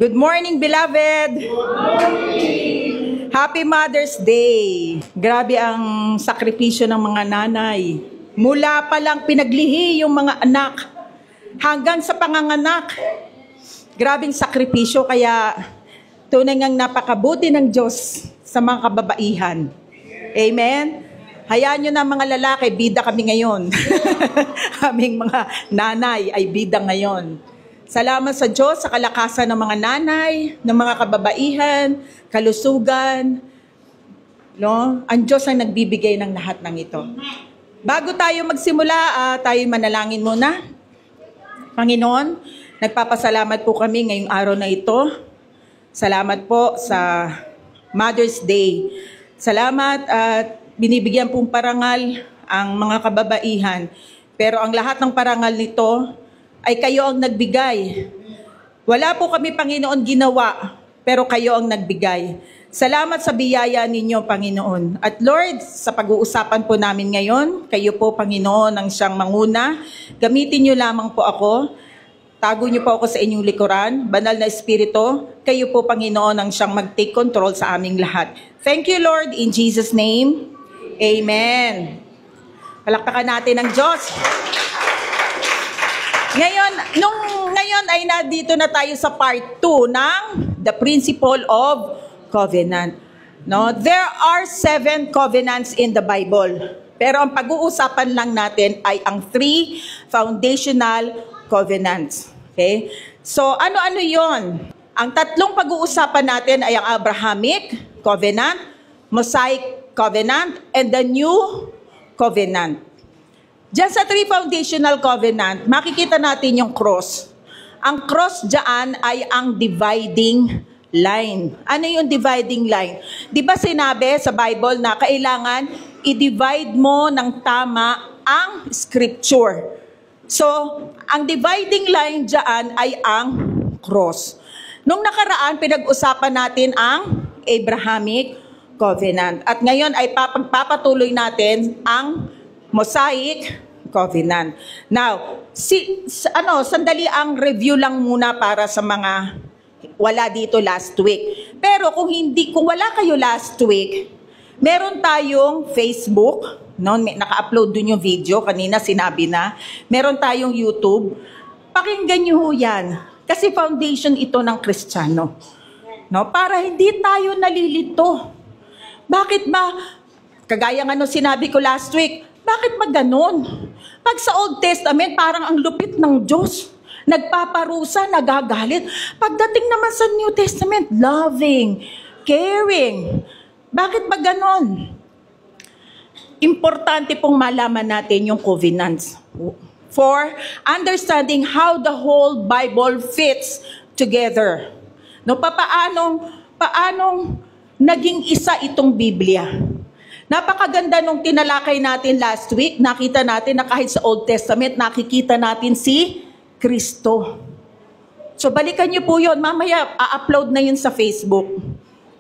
Good morning, beloved! Good morning! Happy Mother's Day! Grabe ang sakripisyo ng mga nanay. Mula pa lang pinaglihi yung mga anak hanggang sa panganganak. Grabing sakripisyo, kaya tunay ngang napakabuti ng Diyos sa mga kababaihan. Amen? Hayaan nyo na mga lalaki, bida kami ngayon. Aming mga nanay ay bida ngayon. Salamat sa Diyos sa kalakasan ng mga nanay, ng mga kababaihan, kalusugan. No? Ang Diyos ang nagbibigay ng lahat ng ito. Bago tayo magsimula, tayo manalangin muna. Panginoon, nagpapasalamat po kami ngayong araw na ito. Salamat po sa Mother's Day. Salamat at binibigyan pong parangal ang mga kababaihan. Pero ang lahat ng parangal nito ay kayo ang nagbigay. Wala po kami, Panginoon, ginawa, pero kayo ang nagbigay. Salamat sa biyaya ninyo, Panginoon. At Lord, sa pag-uusapan po namin ngayon, kayo po, Panginoon, ang siyang manguna. Gamitin niyo lamang po ako. Tago niyo po ako sa inyong likuran. Banal na Espiritu, kayo po, Panginoon, ang siyang mag-take control sa aming lahat. Thank you, Lord, in Jesus' name. Amen. Palakpakan natin ang Diyos. Ngayon ay nandito na tayo sa part 2 ng The Principle of Covenant. No? There are 7 covenants in the Bible. Pero ang pag-uusapan lang natin ay ang 3 foundational covenants. Okay? So ano-ano yon? Ang tatlong pag-uusapan natin ay ang Abrahamic Covenant, Mosaic Covenant, and the New Covenant. Diyan sa 3 foundational covenant, makikita natin yung cross. Ang cross diyan ay ang dividing line. Ano yung dividing line? Di ba sinabi sa Bible na kailangan i-divide mo ng tama ang scripture? So, ang dividing line diyan ay ang cross. Nung nakaraan, pinag-usapan natin ang Abrahamic Covenant. At ngayon ay papatuloy natin ang Mosaic Covenant. Now, sandali ang review lang muna para sa mga wala dito last week. Pero kung wala kayo last week, meron tayong Facebook, no? Naka-upload dun yung video, kanina sinabi na. Meron tayong YouTube. Pakinggan nyo yan. Kasi foundation ito ng Kristiyano. No? Para hindi tayo nalilito. Bakit ba, kagaya nga no sinabi ko last week, bakit maganon? Pag sa Old Testament, parang ang lupit ng Diyos. Nagpaparusa, nagagalit. Pagdating naman sa New Testament, loving, caring. Bakit ba ganon? Importante pong malaman natin yung covenants. For understanding how the whole Bible fits together. No, paanong naging isa itong Biblia? Napakaganda nung tinalakay natin last week. Nakita natin na kahit sa Old Testament, nakikita natin si Kristo. So balikan niyo po yun. Mamaya, a-upload na yun sa Facebook.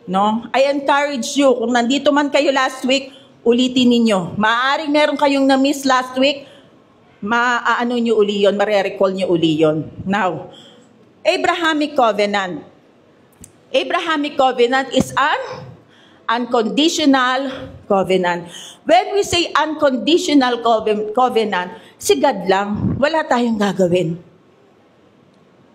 No? I encourage you, kung nandito man kayo last week, ulitin ninyo. Maaaring meron kayong na-miss last week, maaano nyo uli yun, mare-recall nyo uli yun. Now, Abrahamic Covenant. Abrahamic Covenant is an unconditional covenant. When we say unconditional covenant, si God lang, wala tayong gagawin.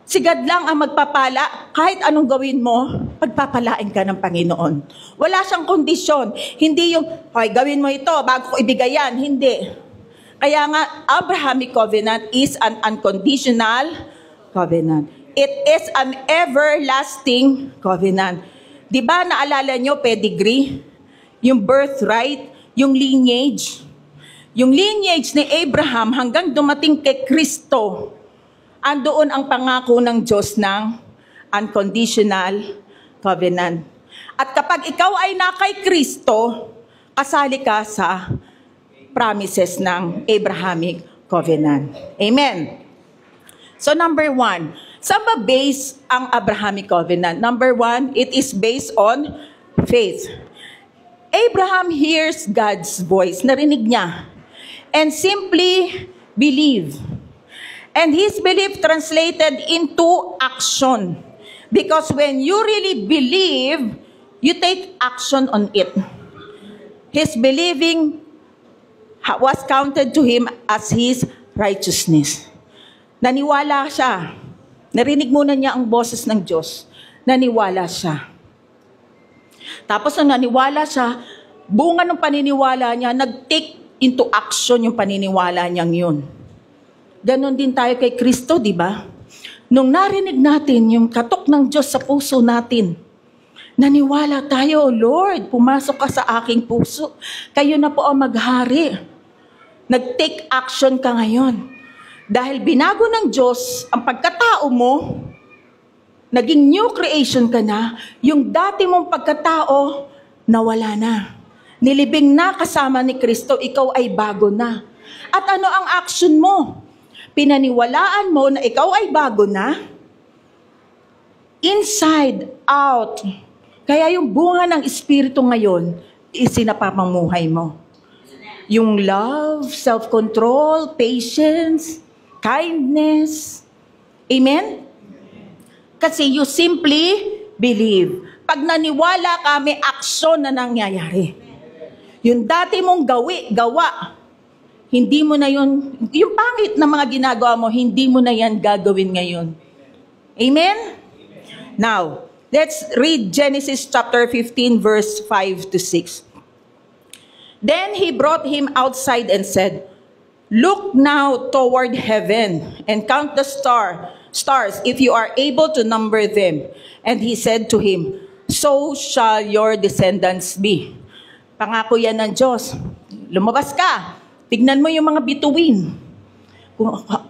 Si God lang ang magpapala, kahit anong gawin mo, pagpapalain ka ng Panginoon. Wala siyang kondisyon. Hindi yung, okay, gawin mo ito, bago ko ibigay yan. Hindi. Kaya nga, Abrahamic Covenant is an unconditional covenant. It is an everlasting covenant. Di ba naalala nyo, pedigree? Yung birthright, yung lineage. Yung lineage ni Abraham hanggang dumating kay Kristo, andoon ang pangako ng Diyos ng unconditional covenant. At kapag ikaw ay na kay Kristo, kasali ka sa promises ng Abrahamic Covenant. Amen. So number 1, saan ba base ang Abrahamic Covenant? Number 1, it is based on faith. Abraham hears God's voice, narinig niya, and simply believe. And his belief translated into action. Because when you really believe, you take action on it. His believing was counted to him as his righteousness. Naniwala siya. Narinig muna niya ang boses ng Diyos. Naniwala siya. Tapos nung naniwala siya, bunga ng paniniwala niya, nag-take into action yung paniniwala niyang yun. Ganon din tayo kay Kristo, di ba? Nung narinig natin yung katok ng Diyos sa puso natin, naniwala tayo, Lord, pumasok ka sa aking puso. Kayo na po ang maghari. Nag-take action ka ngayon. Dahil binago ng Diyos ang pagkatao mo, naging new creation ka na, yung dati mong pagkatao, nawala na. Nilibing na kasama ni Kristo, ikaw ay bago na. At ano ang action mo? Pinaniwalaan mo na ikaw ay bago na? Inside, out. Kaya yung bunga ng Espiritu ngayon, isinapamamuhay mo. Yung love, self-control, patience, kindness. Amen? Kasi you simply believe. Pag naniwala ka, may aksyon na nangyayari. Yung dati mong gawa, hindi mo na yun, yung pangit na mga ginagawa mo, hindi mo na yan gagawin ngayon. Amen? Now, let's read Genesis chapter 15, verse 5 to 6. Then he brought him outside and said, "Look now toward heaven and count the stars, if you are able to number them." And he said to him, "So shall your descendants be." Pangako yan ng Diyos. Lumabas ka. Tignan mo yung mga bituin.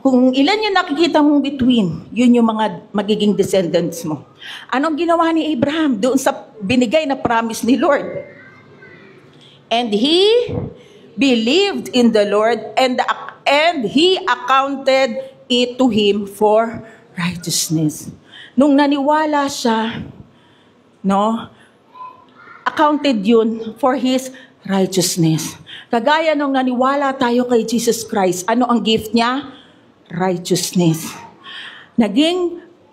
Kung ilan yung nakikita mong bituin, yun yung mga magiging descendants mo. Anong ginawa ni Abraham doon sa binigay na promise ni Lord? And he believed in the Lord, and he accounted it to him for righteousness. Nung naniwala siya, accounted yun for his righteousness. Kagaya nung naniwala tayo kay Jesus Christ, ano ang gift niya? Righteousness.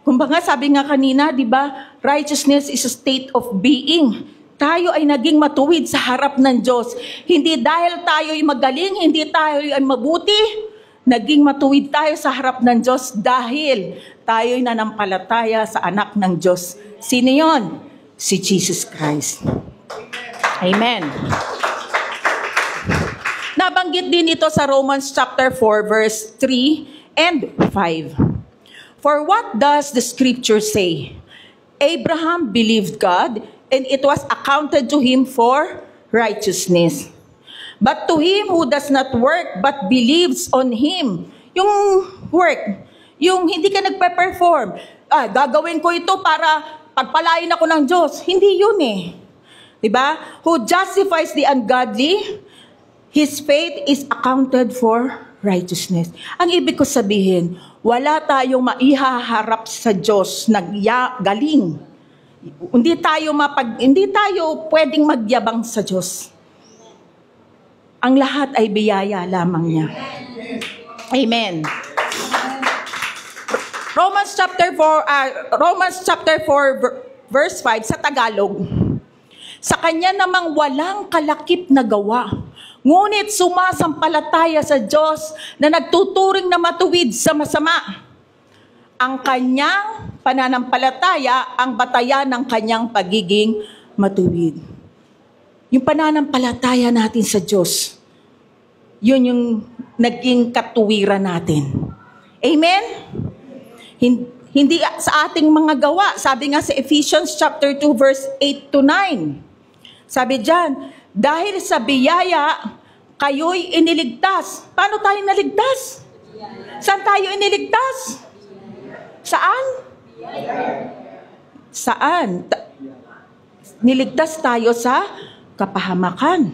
Kumbaga sabi nga kanina, di ba, righteousness is a state of being. Tayo ay naging matuwid sa harap ng Diyos. Hindi dahil tayo ay magaling, hindi tayo ay mabuti, naging matuwid tayo sa harap ng Diyos dahil tayo ay nanampalataya sa anak ng Diyos. Sino yon? Si Jesus Christ. Amen. Nabanggit din ito sa Romans chapter 4, verse 3 and 5. For what does the scripture say? Abraham believed God, and it was accounted to him for righteousness. But to him who does not work, but believes on him. Yung work, yung hindi ka nagpe-perform. Gagawin ko ito para pagpalain ako ng Diyos. Hindi yun eh. Diba? Who justifies the ungodly, his faith is accounted for righteousness. Ang ibig ko sabihin, wala tayong maihaharap sa Diyos na galing. Hindi tayo pwedeng magyabang sa Diyos. Ang lahat ay biyaya lamang niya. Amen. Romans chapter 4 verse 5 sa Tagalog. Sa kanya namang walang kalakip na gawa, ngunit sumasampalataya sa Diyos na nagtuturing na matuwid sa masama. Ang kanyang pananampalataya ang batayan ng kanyang pagiging matuwid. Yung pananampalataya natin sa Diyos, yun yung naging katuwiran natin. Amen? Hindi sa ating mga gawa. Sabi nga sa Ephesians chapter 2 verse 8 to 9. Sabi diyan, dahil sa biyaya, kayo'y iniligtas. Paano tayo naligtas? Saan tayo iniligtas? Saan? Saan? Niligtas tayo sa kapahamakan.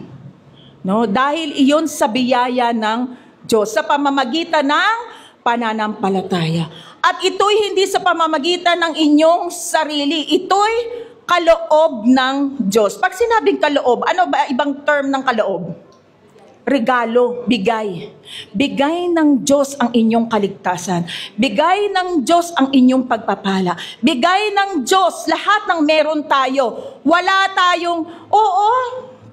No? Dahil iyon sa biyaya ng Diyos, sa pamamagitan ng pananampalataya. At ito'y hindi sa pamamagitan ng inyong sarili. Ito'y kaloob ng Diyos. Pag sinabing kaloob, ano ba ibang term ng kaloob? regalo, bigay. Bigay ng Diyos ang inyong kaligtasan. Bigay ng Diyos ang inyong pagpapala. Bigay ng Diyos lahat ng meron tayo. Wala tayong,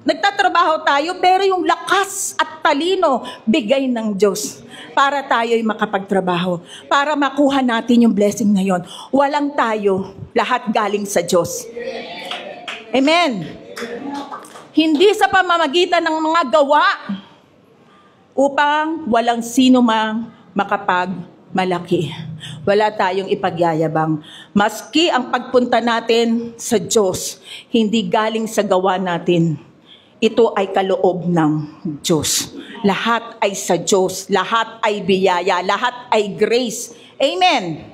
nagtatrabaho tayo, pero yung lakas at talino, bigay ng Diyos para tayo'y makapagtrabaho, para makuha natin yung blessing na yon. Walang tayo, lahat galing sa Diyos. Amen. Hindi sa pamamagitan ng mga gawa upang walang sino mang makapagmalaki. Wala tayong ipagyayabang. Maski ang pagpunta natin sa Diyos, hindi galing sa gawa natin. Ito ay kaloob ng Diyos. Lahat ay sa Diyos. Lahat ay biyaya. Lahat ay grace. Amen.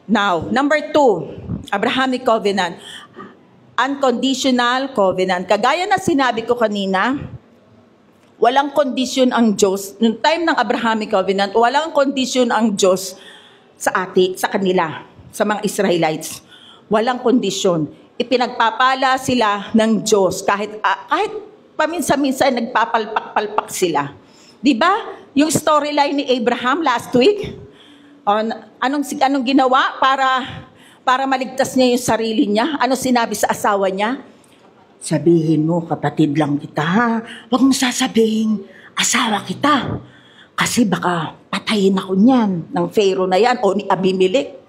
Now, number 2, Abrahamic covenant. Unconditional covenant. Kagaya na sinabi ko kanina, walang condition ang Diyos. Noong time ng Abrahamic covenant, walang condition ang Diyos sa kanila, sa mga Israelites. Walang condition. Ipinagpapala sila ng Diyos kahit paminsan-minsan nagpapalpak-palpak sila. 'Di ba? Yung storyline ni Abraham last week, anong ginawa para maligtas niya yung sarili niya? Ano sinabi sa asawa niya? Sabihin mo, kapatid lang kita, ha? Huwag mo sasabihin, asawa kita. Kasi baka patayin ako niyan, ng Pharaoh na yan, o ni Abimelech.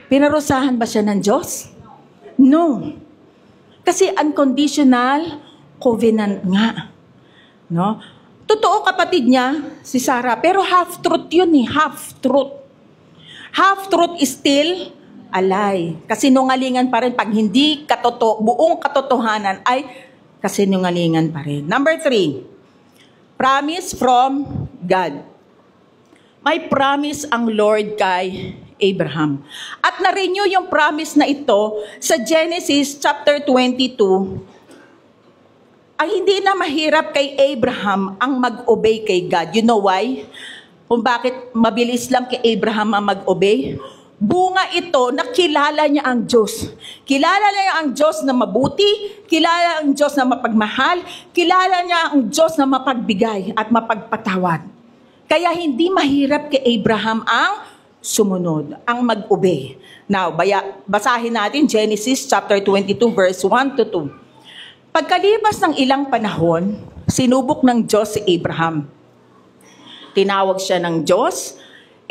Pinarusahan ba siya ng Diyos? No. Kasi unconditional covenant nga. No? Totoo kapatid niya, si Sarah, pero half-truth yun eh, half-truth. Half-truth is still a lie. Kasinungalingan pa rin. Pag hindi buong katotohanan ay kasinungalingan pa rin. Number 3, promise from God. May promise ang Lord kay Abraham. At na-renew yung promise na ito sa Genesis chapter 22. Ang hindi na mahirap kay Abraham ang mag-obey kay God. You know why? Kung bakit mabilis lang kay Abraham ang mag-obey? Bunga ito na kilala niya ang Diyos. Kilala niya ang Diyos na mabuti, kilala ang Diyos na mapagmahal, kilala niya ang Diyos na mapagbigay at mapagpatawad. Kaya hindi mahirap kay Abraham ang sumunod, ang mag-obey. Now, basahin natin Genesis chapter 22 verse 1 to 2. Pagkalipas ng ilang panahon, sinubok ng Diyos si Abraham. Tinawag siya ng Diyos,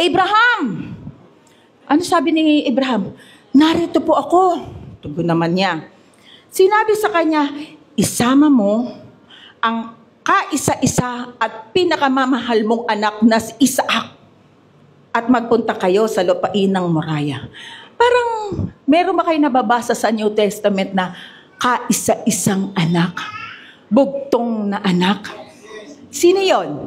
Abraham! Ano sabi ni Abraham? Narito po ako. Tugon naman niya. Sinabi sa kanya, isama mo ang kaisa-isa at pinakamamahal mong anak na si Isaac at magpunta kayo sa lupain ng Moriah. Parang meron ba kayo nababasa sa New Testament na kaisa-isang anak? Bugtong na anak? Sino yon?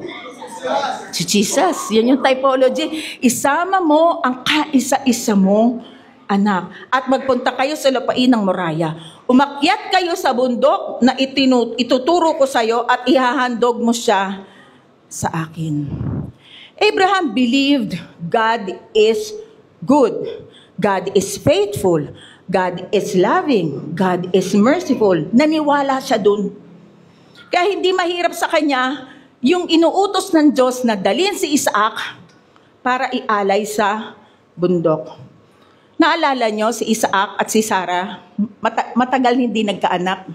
Si Jesus. Yan yung typology. Isama mo ang kaisa-isa mong anak at magpunta kayo sa lupain ng Moriah. Umakyat kayo sa bundok na ituturo ko sa iyo at ihahandog mo siya sa akin. Abraham believed God is good. God is faithful. God is loving. God is merciful. Naniwala siya dun. Kaya hindi mahirap sa kanya yung inuutos ng Diyos na dalhin si Isaac para ialay sa bundok. Naalala nyo si Isaac at si Sarah, matagal hindi nagkaanak.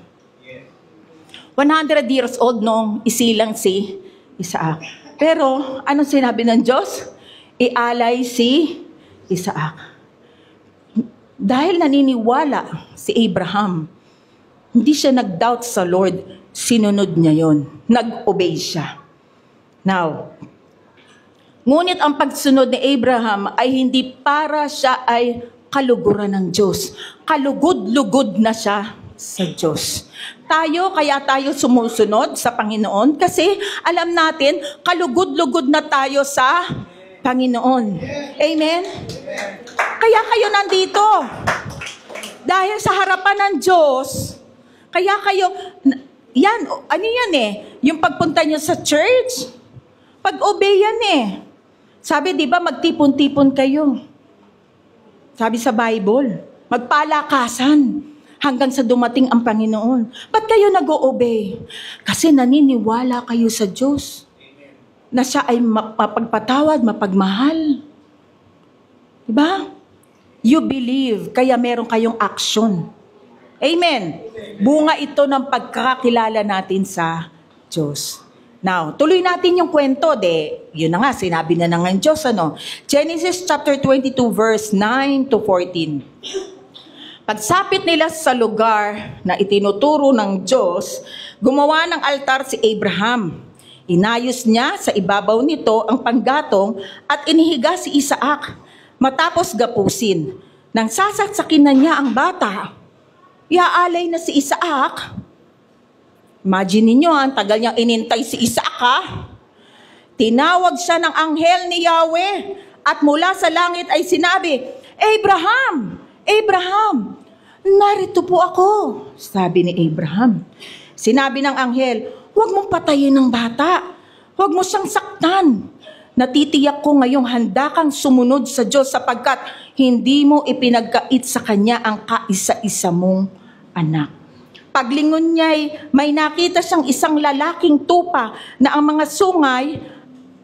100 years old nung isilang si Isaac. Pero anong sinabi ng Diyos? Ialay si Isaac. Dahil naniniwala si Abraham, hindi siya nag-doubt sa Lord, sinunod niya yon. Nag-obey siya. Now, ngunit ang pagsunod ni Abraham ay hindi para siya ay kaluguran ng Diyos. Kalugod-lugod na siya sa Diyos. Kaya tayo sumusunod sa Panginoon kasi alam natin, kalugod-lugod na tayo sa Panginoon. Amen? Kaya kayo nandito. Dahil sa harapan ng Diyos, kaya kayo, ano yan eh, yung pagpunta nyo sa church, pag-obey yan eh. Sabi, di ba, magtipon-tipon kayo. Sabi sa Bible, magpalakasan. hanggang sa dumating ang Panginoon. Ba't kayo nag-o-obey? Kasi naniniwala kayo sa Diyos na siya ay mapagpatawad, mapagmahal. Diba? You believe, kaya meron kayong action. Amen. Bunga ito ng pagkakakilala natin sa Diyos. Now, tuloy natin yung kwento, yun na nga, sinabi na ng Diyos, Genesis chapter 22, verse 9 to 14. Pagsapit nila sa lugar na itinuturo ng Diyos, gumawa ng altar si Abraham. Inayos niya sa ibabaw nito ang panggatong at inihiga si Isaac. Matapos gapusin, nang sasaksakin na niya ang bata, iaalay na si Isaac. Imagine ninyo, ang tagal niyang inintay si Isaac, Tinawag siya ng anghel ni Yahweh at mula sa langit ay sinabi, Abraham! Abraham! Narito po ako, sabi ni Abraham. Sinabi ng anghel, huwag mong patayin ng bata. Huwag mo siyang saktan. Natitiyak ko ngayong handa kang sumunod sa Diyos sapagkat hindi mo ipinagkait sa Kanya ang kaisa-isa mong anak. Paglingon niya'y may nakita siyang isang lalaking tupa na ang mga sungay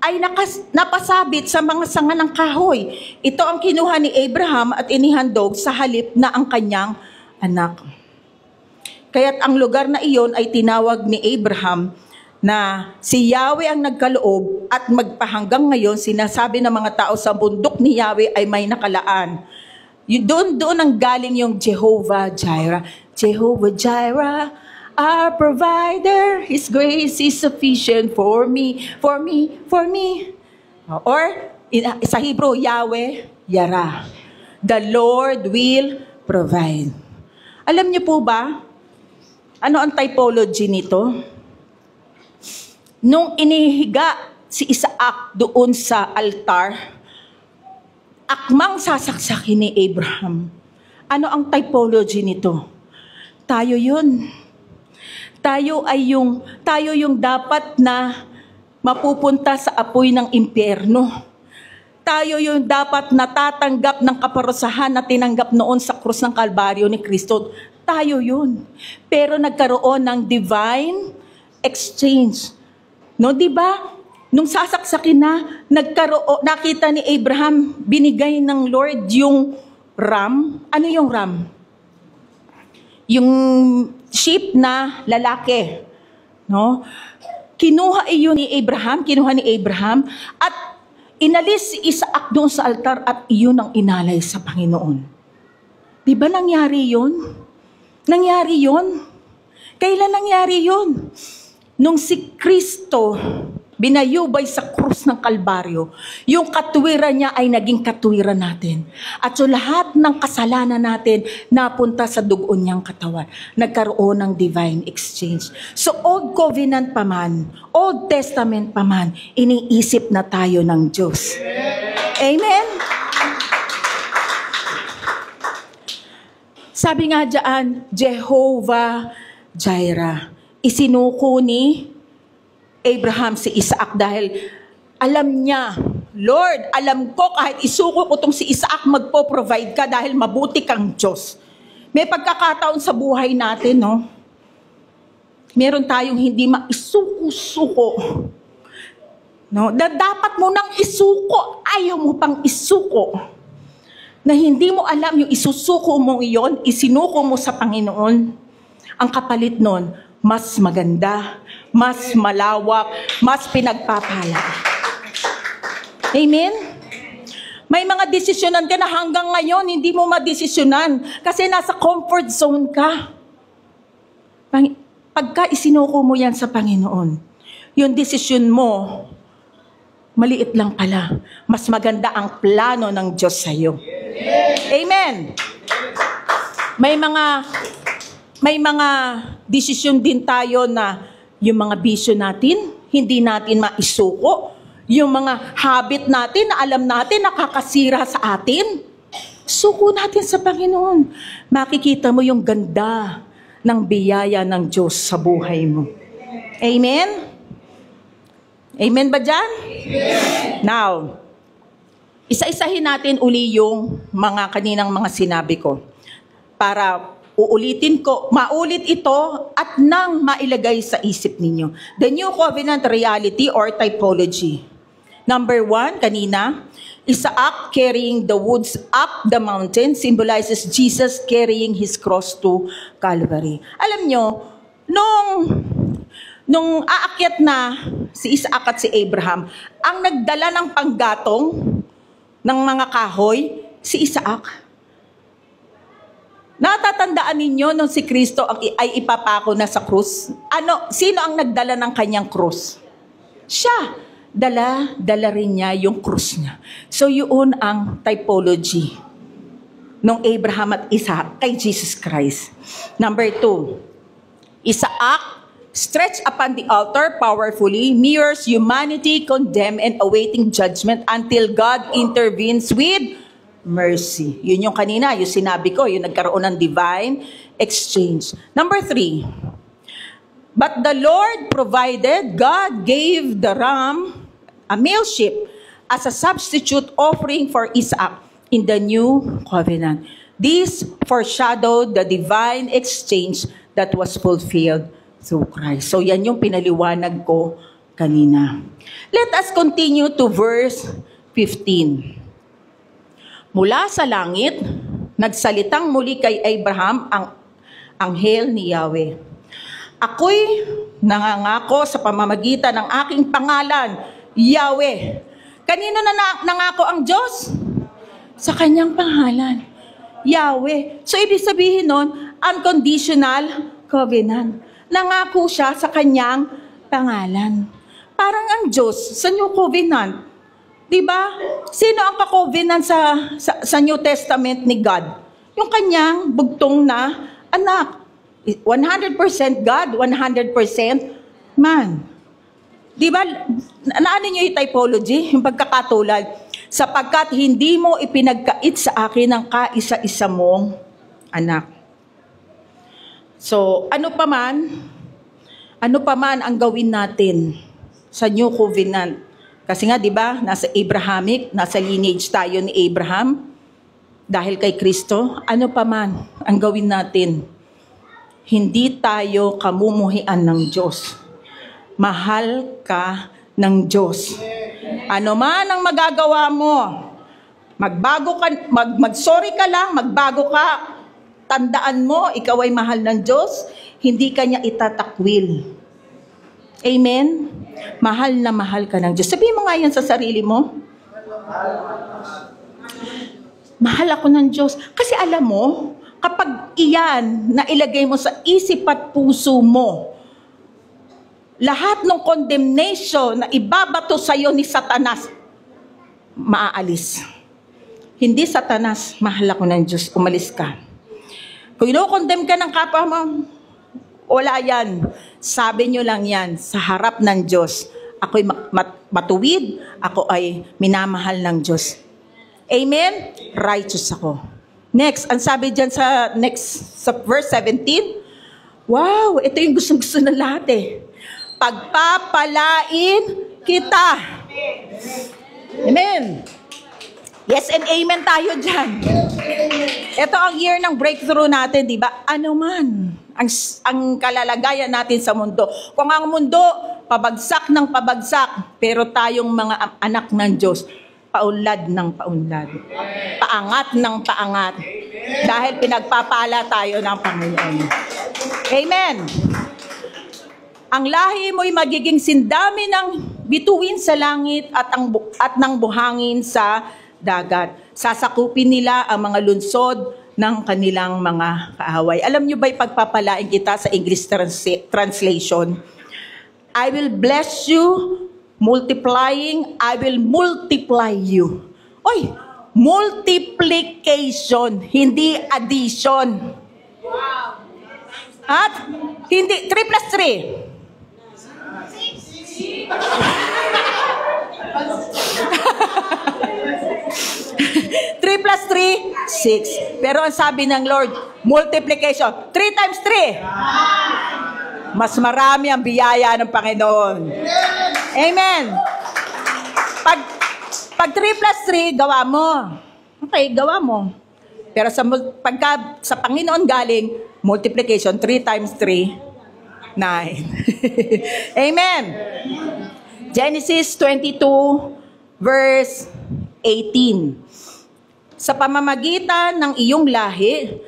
ay napasabit sa mga sanga ng kahoy. Ito ang kinuha ni Abraham at inihandog sa halip na ang kanyang anak. Kaya't ang lugar na iyon ay tinawag ni Abraham na si Yahweh ang nagkaloob at magpahanggang ngayon sinasabi ng mga tao sa bundok ni Yahweh ay may nakalaan. Doon ang galing yung Jehovah Jireh. Jehovah Jireh, our provider, His grace is sufficient for me. Or, sa Hebrew, Yahweh, Yara. The Lord will provide. Alam niyo po ba, ano ang typology nito? Nung inihiga si Isaac doon sa altar, akmang sasaksakin ni Abraham. Ano ang typology nito? Tayo yun. Tayo yung dapat na mapupunta sa apoy ng impyerno. Tayo yung dapat natatanggap ng kaparusahan na tinanggap noon sa krus ng Kalbaryo ni Kristo. Tayo yun. Pero nagkaroon ng divine exchange. No, di ba? Nung sasaksakin na, nakita ni Abraham, binigay ng Lord yung ram. Ano yung ram? Yung sheep na lalaki. No? Kinuha ni Abraham, at inalis si Isaac doon sa altar at iyon ang inalay sa Panginoon. Di ba nangyari yun? Nangyari yun? Kailan nangyari yun? Nung si Kristo binayubay sa krus ng Kalbaryo, yung katuwiran niya ay naging katuwiran natin. At so lahat ng kasalanan natin napunta sa dugon niyang katawan. Nagkaroon ng divine exchange. So Old Covenant pa man, Old Testament pa man, iniisip na tayo ng Diyos. Amen? Sabi nga dyan, Jehovah Jireh. Isinuko ni Abraham si Isaac dahil alam niya, Lord, alam ko kahit isuko ko itong si Isaac, magpo-provide ka dahil mabuti kang Diyos. May pagkakataon sa buhay natin, no? Meron tayong hindi maisuko-suko. No? Dapat mo nang isuko, ayaw mo pang isuko. Na hindi mo alam yung isusuko mo iyon, isinuko mo sa Panginoon. Ang kapalit nun, mas maganda, mas malawak, mas pinagpapala. Amen? May mga desisyonan ka na hanggang ngayon hindi mo madesisyonan kasi nasa comfort zone ka. Pagka isinuko mo yan sa Panginoon, yung desisyon mo, maliit lang pala. Mas maganda ang plano ng Diyos sa'yo. Amen? May mga desisyon din tayo na yung mga bisyo natin, hindi natin maisuko. Yung mga habit natin na alam natin nakakasira sa atin, suko natin sa Panginoon. Makikita mo yung ganda ng biyaya ng Diyos sa buhay mo. Amen? Amen ba dyan? Amen. Now, isa-isahin natin uli yung mga kaninang mga sinabi ko para Uulitin ko, maulit ito at nang mailagay sa isip ninyo. The New Covenant reality or typology. Number 1, kanina, Isaac carrying the woods up the mountain symbolizes Jesus carrying his cross to Calvary. Alam nyo, nung aakyat na si Isaac at si Abraham, ang nagdala ng panggatong ng mga kahoy, si Isaac. Natatandaan ninyo nung si Kristo ay ipapako na sa krus? Sino ang nagdala ng kanyang krus? Siya. Dala rin niya yung krus niya. So yun ang typology ng Abraham at Isaac kay Jesus Christ. Number 2, Isaac, stretched upon the altar powerfully, mirrors humanity condemned and awaiting judgment until God intervenes with mercy. Yun yung kanina, yung sinabi ko, yung nagkaroon ng divine exchange. Number 3, but the Lord provided, God gave the ram, a male sheep, as a substitute offering for Isaac in the new covenant. This foreshadowed the divine exchange that was fulfilled through Christ. So yan yung pinaliwanag ko kanina. Let us continue to verse 15. Mula sa langit, nagsalitang muli kay Abraham ang anghel ni Yahweh. Ako'y nangangako sa pamamagitan ng aking pangalan, Yahweh. Kanino na nangako ang Diyos? Sa kanyang pangalan, Yahweh. So ibig sabihin nun, unconditional covenant. Nangako siya sa kanyang pangalan. Parang ang Diyos sa New Covenant. Diba? Sino ang ka-covenant sa New Testament ni God? Yung kanyang bugtong na anak. 100% God, 100% man. Diba? Naano nyo yung typology? Yung pagkakatulad. Sapagkat hindi mo ipinagkait sa akin ang kaisa-isa mong anak. So, ano pa man ang gawin natin sa New Covenant. Kasi nga, di ba, nasa Abrahamic, nasa lineage tayo ni Abraham. Dahil kay Kristo, ano pa man ang gawin natin, hindi tayo kamumuhian ng Diyos. Mahal ka ng Diyos. Ano man ang magagawa mo, magbago ka, mag-sorry ka lang, magbago ka, tandaan mo, ikaw ay mahal ng Diyos, hindi ka niya itatakwil. Amen? Mahal na mahal ka ng Diyos. Sabihin mo nga yan sa sarili mo. Mahal ako ng Diyos. Kasi alam mo, kapag iyan na ilagay mo sa isip at puso mo, lahat ng condemnation na ibabato sa'yo ni Satanas, maaalis. Hindi Satanas, mahal ako ng Diyos, umalis ka. Kung ino-condemn ka ng kapwa mo, wala yan. Sabi nyo lang yan, sa harap ng Diyos, ako'y matuwid, ako ay minamahal ng Diyos. Amen? Righteous ako. Next, ang sabi dyan sa verse 17, wow, ito yung gusto ng lahat eh. Pagpapalain kita. Amen. Yes and amen tayo dyan. Ito ang year ng breakthrough natin, di ba? Ano man ang kalalagayan natin sa mundo. Kung ang mundo, pabagsak ng pabagsak, pero tayong mga anak ng Diyos, paunlad ng paunlad. Paangat ng paangat. Dahil pinagpapala tayo ng Panginoon. Amen. Ang lahi mo'y magiging sindami ng bituin sa langit at ng buhangin sa dagat. Sasakupin nila ang mga lunsod ng kanilang mga kaaway. Alam nyo ba'y pagpapalain kita sa English translation? I will bless you, multiplying, I will multiply you. Oy, multiplication, hindi addition. Wow. At hindi 3 plus 3. 3 plus 3, 6. Pero ang sabi ng Lord, multiplication, 3 times 3. Mas marami ang biyaya ng Panginoon. Amen. Pag 3 plus 3, gawa mo. Okay, gawa mo. Pero pagka sa Panginoon galing, multiplication, 3 times 3, 9. Amen. Genesis 22, verse 18. Sa pamamagitan ng iyong lahi,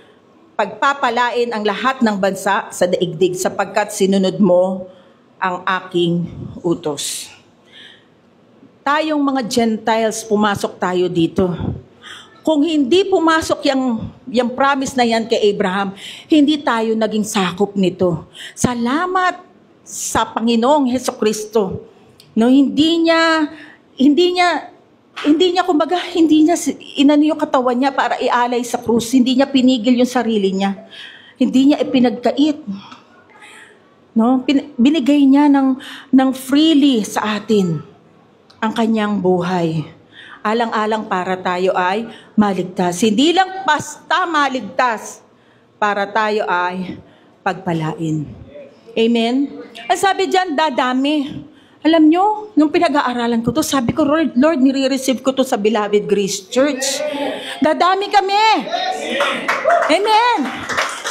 pagpapalain ang lahat ng bansa sa daigdig sapagkat sinunod mo ang aking utos. Tayong mga Gentiles, pumasok tayo dito. Kung hindi pumasok yung promise na yan kay Abraham, hindi tayo naging sakop nito. Salamat sa Panginoong Hesukristo. No, hindi niya kumbaga, hindi niya inano yung katawan niya para ialay sa krus. Hindi niya pinigil yung sarili niya. Hindi niya ipinagkait. No, binigay niya ng freely sa atin ang kanyang buhay. Alang-alang para tayo ay maligtas. Hindi lang basta maligtas, para tayo ay pagpalain. Amen? Ang sabi diyan, dadami. Alam nyo, nung pinag-aaralan ko to, sabi ko, Lord, nire-receive ko to sa Beloved Grace Church. Dadami kami. Amen.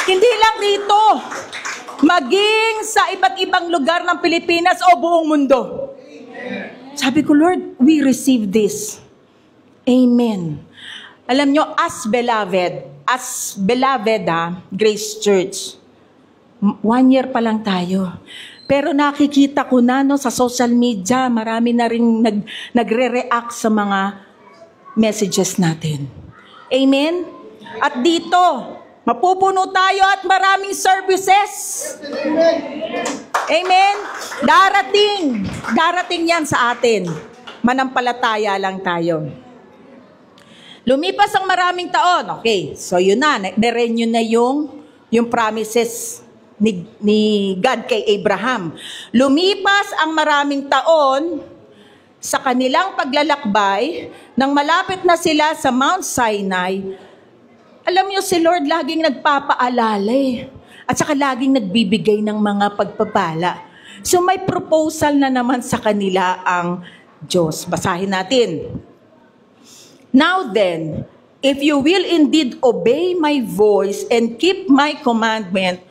Hindi lang rito, maging sa iba't ibang lugar ng Pilipinas o buong mundo. Sabi ko, Lord, we receive this. Amen. Alam nyo, as beloved Grace Church, 1 year pa lang tayo. Pero nakikita ko na sa social media, marami na rin nagre-react sa mga messages natin. Amen? At dito, mapupuno tayo at maraming services. Amen? Darating yan sa atin. Manampalataya lang tayo. Lumipas ang maraming taon. Okay, so yun na, na-renew na yung promises ni God kay Abraham. Lumipas ang maraming taon sa kanilang paglalakbay, nang malapit na sila sa Mount Sinai. Alam niyo, si Lord laging nagpapaalala at saka laging nagbibigay ng mga pagpapala. So may proposal na naman sa kanila ang Diyos. Basahin natin. Now then, if you will indeed obey my voice and keep my commandment,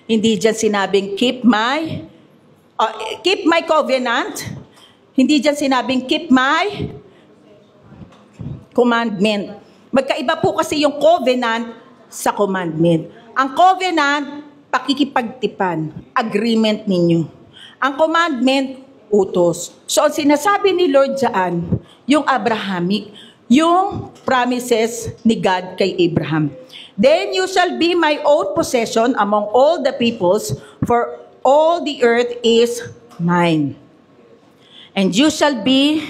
hindi dyan sinabing keep my covenant. Hindi dyan sinabing keep my commandment. Magkaiba po kasi yung covenant sa commandment. Ang covenant, pakikipagtipan, agreement ninyo. Ang commandment, utos. So, ang sinasabi ni Lord dyan, yung Abrahamic, yung promises ni God kay Abraham. Then you shall be my own possession among all the peoples, for all the earth is mine. And you shall be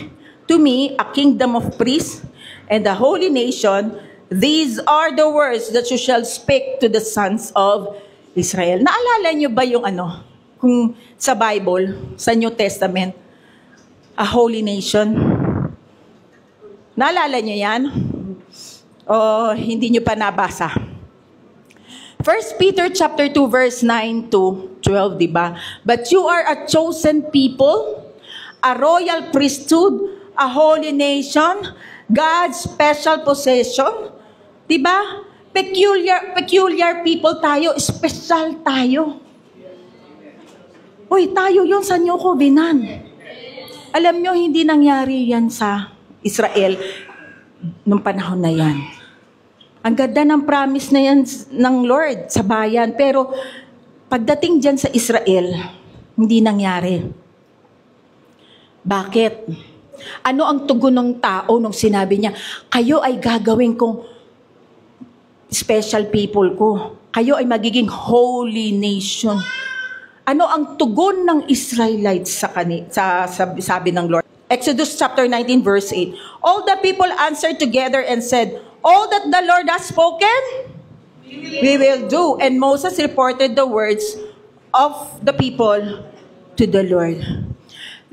to me a kingdom of priests and a holy nation. These are the words that you shall speak to the sons of Israel. Naalala niyo ba yung kung sa Bible, sa New Testament, a holy nation? Naalala niyo yan? O hindi niyo pa nabasa? 1 Peter chapter 2 verse 9 to 12, di ba? But you are a chosen people, a royal priesthood, a holy nation, God's special possession. Di ba? Peculiar people tayo, special tayo. Uy, tayo yun sa New Covenant. Alam nyo, hindi nangyari yan sa Israel nung panahon na yan. Ang ganda ng promise na yan ng Lord sa bayan. Pero pagdating dyan sa Israel, hindi nangyari. Bakit? Ano ang tugon ng tao nung sinabi niya, kayo ay gagawin kong special people ko. Kayo ay magiging holy nation. Ano ang tugon ng Israelites sa sabi ng Lord? Exodus chapter 19 verse 8. All the people answered together and said, all that the Lord has spoken, we will do. And Moses reported the words of the people to the Lord.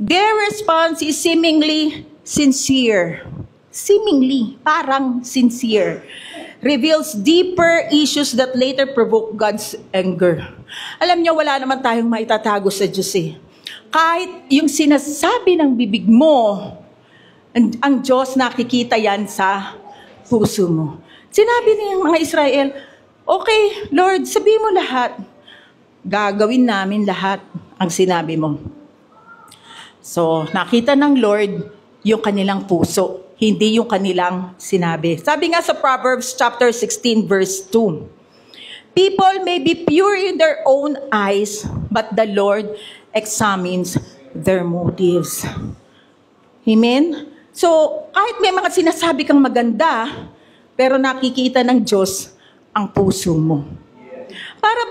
Their response is seemingly sincere. Seemingly, parang sincere. Reveals deeper issues that later provoke God's anger. Alam niyo, wala naman tayong maitatago sa Diyos eh. Kahit yung sinasabi ng bibig mo, ang Diyos nakikita yan sa puso mo. Sinabi ng mga Israel, okay, Lord, sabihin mo lahat. Gagawin namin lahat ang sinabi mo. So, nakita ng Lord yung kanilang puso, hindi yung kanilang sinabi. Sabi nga sa Proverbs chapter 16 verse 2, people may be pure in their own eyes, but the Lord examines their motives. Amen? So, kahit may mga sinasabi kang maganda, pero nakikita ng Diyos ang puso mo. Para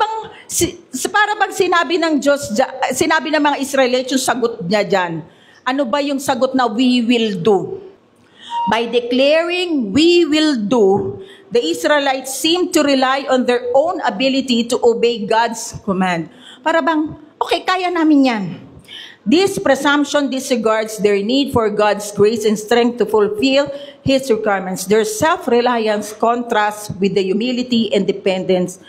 bang sinabi ng Diyos, sinabi ng mga Israelites yung sagot niya dyan. Ano ba yung sagot na we will do? By declaring we will do, the Israelites seem to rely on their own ability to obey God's command. Para bang, okay, kaya namin yan. This presumption disregards their need for God's grace and strength to fulfill His requirements. Their self-reliance contrasts with the humility and dependence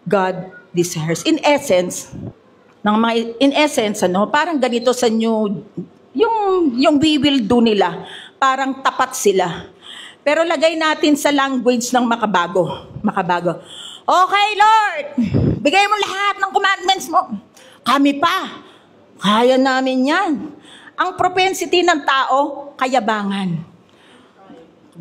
God desires. In essence, parang ganito sa new, yung we will do nila, parang tapat sila. Pero lagay natin sa language ng makabago. Okay, Lord, bigay mo lahat ng commandments mo. Kami pa. Kaya namin yan. Ang propensity ng tao, kayabangan.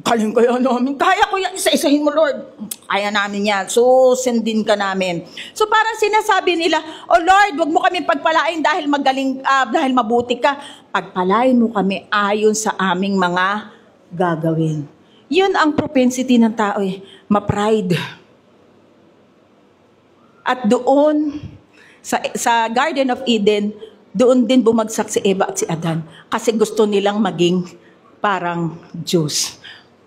Kaya namin. Kaya ko yan. Isa-isahin mo, Lord. Kaya namin yan. So, sendin ka namin. So, parang sinasabi nila, oh Lord, wag mo kami pagpalain dahil magaling, dahil mabuti ka. Pagpalain mo kami ayon sa aming mga gagawin. Yun ang propensity ng tao eh. Ma-pride. At doon, sa Garden of Eden, doon din bumagsak si Eva at si Adan. Kasi gusto nilang maging parang Diyos.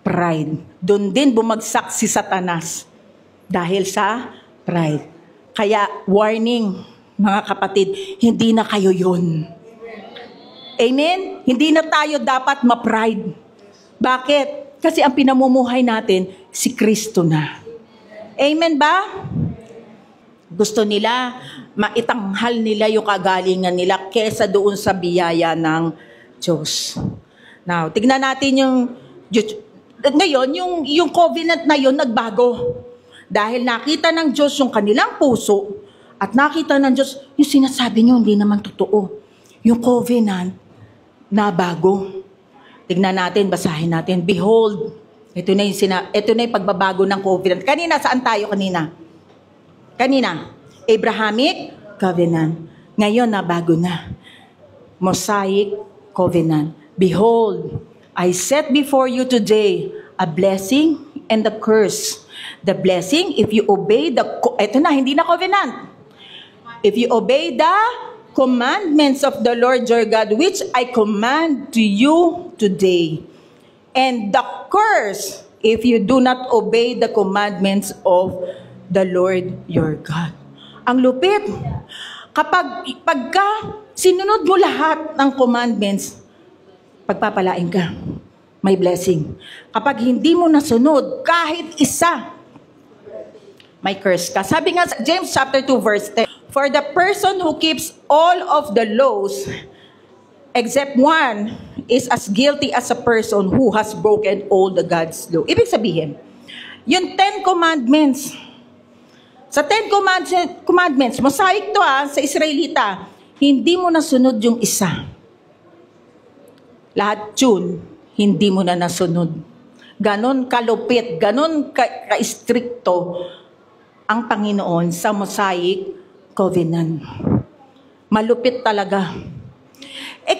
Pride. Doon din bumagsak si Satanas. Dahil sa pride. Kaya warning, mga kapatid, hindi na kayo yun. Amen? Hindi na tayo dapat ma-pride. Bakit? Kasi ang pinamumuhay natin, si Kristo na. Amen ba? Gusto nila, maitanghal nila yung kagalingan nila kesa doon sa biyaya ng Diyos. Now, tignan natin ngayon, yung covenant na yun nagbago. Dahil nakita ng Diyos yung kanilang puso at nakita ng Diyos, yung sinasabi nyo hindi naman totoo. Yung covenant na bago. Tignan natin, basahin natin. Behold, ito na yung pagbabago ng covenant. Kanina, saan tayo kanina? Abrahamic covenant. Ngayon, nabago na. Mosaic covenant. Behold, I set before you today a blessing and a curse. The blessing, if you obey ito na, hindi na covenant. If you obey the commandments of the Lord your God, which I command to you today. And the curse, if you do not obey the commandments of the Lord your God. Ang lupit. Pagka sinunod mo lahat ng commandments, pagpapalain ka. May blessing. Kapag hindi mo nasunod, kahit isa, may curse ka. Sabi nga sa James chapter 2 verse 10, for the person who keeps all of the laws, except one, is as guilty as a person who has broken all the God's law. Ibig sabihin, yung 10 commandments, sa 10 commandments, mosaic to sa Israelita, hindi mo nasunod yung isa. Lahat yun, hindi mo na nasunod. Ganon kalupit, ganon ka-istrikto ang Panginoon sa Mosaic Covenant. Malupit talaga.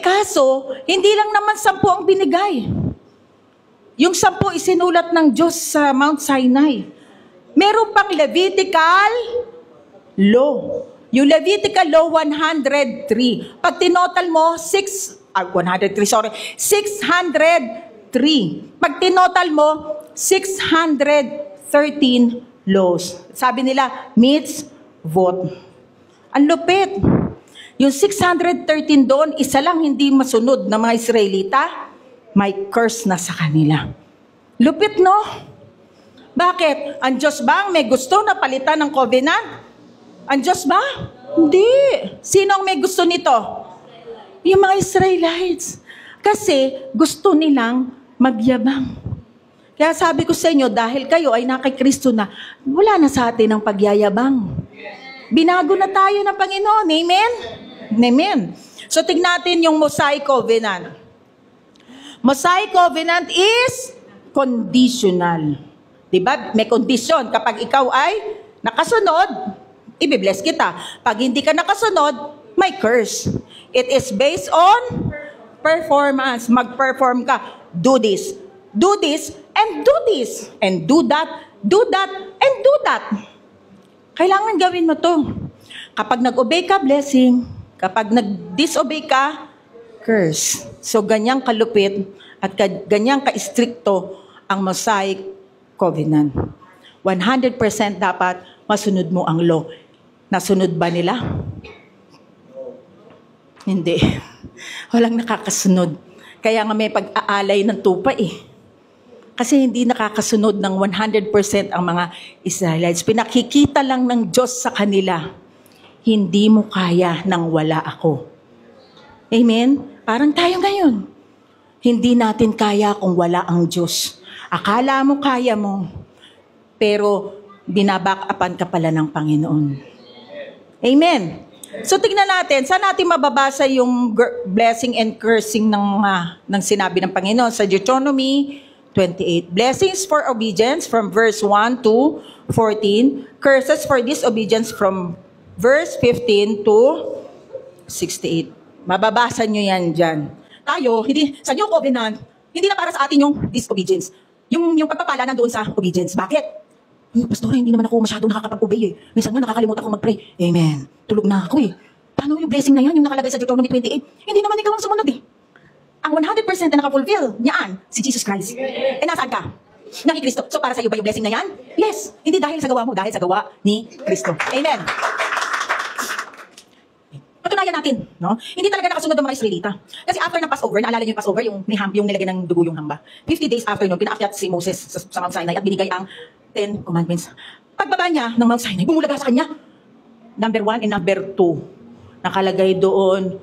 Kaso, hindi lang naman 10 ang binigay. Yung 10 isinulat ng Diyos sa Mount Sinai. Meron pang Levitical Law. Yung Levitical Law 103. Pag tinotal mo, 603. Pag tinotal mo, 613 laws. Sabi nila, meets, vote. Ang lupit. Yung 613 doon, isa lang hindi masunod ng mga Israelita, may curse na sa kanila. Lupit, no? Bakit? Ang Diyos ba ang may gusto na palitan ng covenant? Ang Diyos ba? Hindi. Sino ang may gusto nito? Yung mga Israelites. Kasi gusto nilang magyabang. Kaya sabi ko sa inyo, dahil kayo ay nakay Kristo na, wala na sa atin ang pagyayabang. Binago na tayo ng Panginoon. Amen? Amen. So tignan natin yung Mosaic Covenant. Mosaic Covenant is conditional. Diba? May condition. Kapag ikaw ay nakasunod, ibibless kita. Pag hindi ka nakasunod, may curse. It is based on performance. Mag-perform ka. Do this, and do this, and do that, and do that. Kailangan gawin mo to. Kapag nag-obey ka, blessing. Kapag nag-disobey ka, curse. So, ganyang kalupit at ganyang ka-stricto ang Mosaic Covenant. 100% dapat masunod mo ang law. Nasunod ba nila? Hindi. Walang nakakasunod. Kaya nga may pag-aalay ng tupa Kasi hindi nakakasunod ng 100% ang mga Israelites. Pinakikita lang ng Diyos sa kanila, hindi mo kaya nang wala ako. Amen? Parang tayo ngayon. Hindi natin kaya kung wala ang Diyos. Akala mo kaya mo, pero binaback-upan ka pala ng Panginoon. Amen? So tignan natin, saan natin mababasa yung blessing and cursing ng sinabi ng Panginoon? Sa Deuteronomy 28. Blessings for obedience from verse 1 to 14. Curses for disobedience from verse 15 to 68. Mababasa nyo yan dyan. Tayo, sa new covenant, hindi na para sa atin yung disobedience. Yung pagpapala na doon sa obedience. Bakit? Pastor, hindi naman ako masyado nakakapag-obey Minsan nga nakakalimutan akong mag-pray. Amen. Tulog na ako Paano yung blessing na yan, yung nakalagay sa Deuteronomy 28? Hindi naman ikaw ang sumunod Ang 100% na nakafulfill niyaan, si Jesus Christ. Nasaan ka? Nang Kristo. So para sa iyo ba yung blessing na yan? Yes. Hindi dahil sa gawa mo, dahil sa gawa ni Kristo. Amen. Patunayan natin, no? Hindi talaga nakasunod ang mga Israelita. Kasi after ng Passover, naalala niyo yung Passover, yung nilagay ng dugo yung hamba. 50 days after nun, pinaakyat si Moses sa Mount Sinai at binigay ang 10 commandments. Pagbaba niya ng Mount Sinai, bumulaga sa kanya. Number 1 and number 2. Nakalagay doon,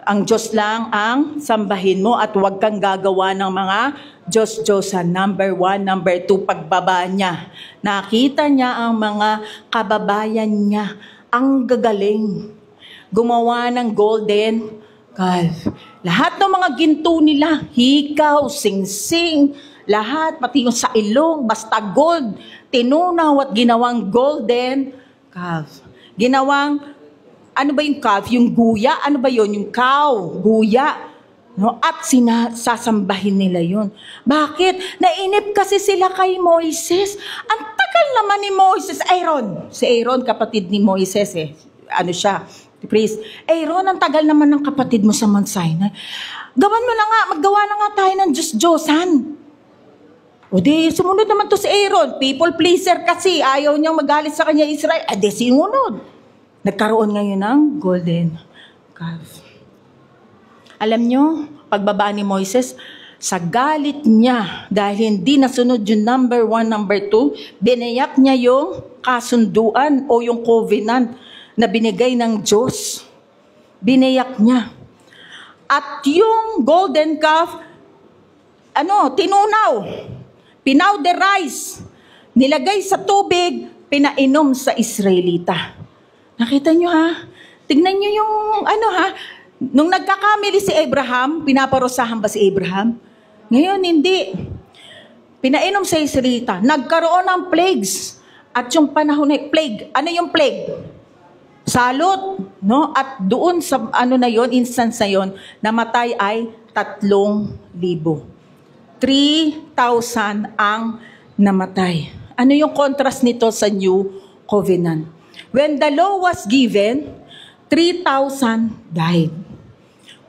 ang Diyos lang ang sambahin mo at huwag kang gagawa ng mga Diyos-Diyosan. Number 1, number 2, pagbaba niya. Nakita niya ang mga kababayan niya. Ang gagaling. Gumawa ng golden calf. Lahat ng mga ginto nila, hikaw, singsing, lahat, pati yung sa ilong, basta gold, tinunaw at ginawang golden calf. Ginawang, ano ba yung calf? Yung guya? Ano ba yun? Yung cow, guya. No? At sasambahin nila yun. Bakit? Nainip kasi sila kay Moises. Ang tagal naman ni Moises. Aaron. Si Aaron, kapatid ni Moises Ano siya? Praise. Aaron, ang tagal naman ng kapatid mo sa Mount Sinai. Gawan mo na nga, maggawa na nga tayo ng Diyos-Diyosan. O di, sumunod naman to si Aaron. People pleaser kasi. Ayaw niyang magalit sa kanya Israel. Di sinunod. Nagkaroon ngayon ng golden calf. Alam niyo, pagbaba ni Moises, sa galit niya, dahil hindi nasunod yung number 1, number 2, binayak niya yung kasunduan o yung covenant na binigay ng Diyos. Binayak niya. At yung golden calf, tinunaw. Pinowderize, nilagay sa tubig, pinainom sa Israelita. Nakita nyo Tignan nyo yung nung nagkakamili si Abraham, pinaparusahan ba si Abraham? Ngayon, hindi. Pinainom sa Israelita. Nagkaroon ng plagues. At yung panahon na plague, ano yung plague? Salot, no? At doon sa instance na yon, namatay ay 3,000. 3,000 ang namatay. Ano yung contrast nito sa New Covenant? When the law was given, 3,000 died.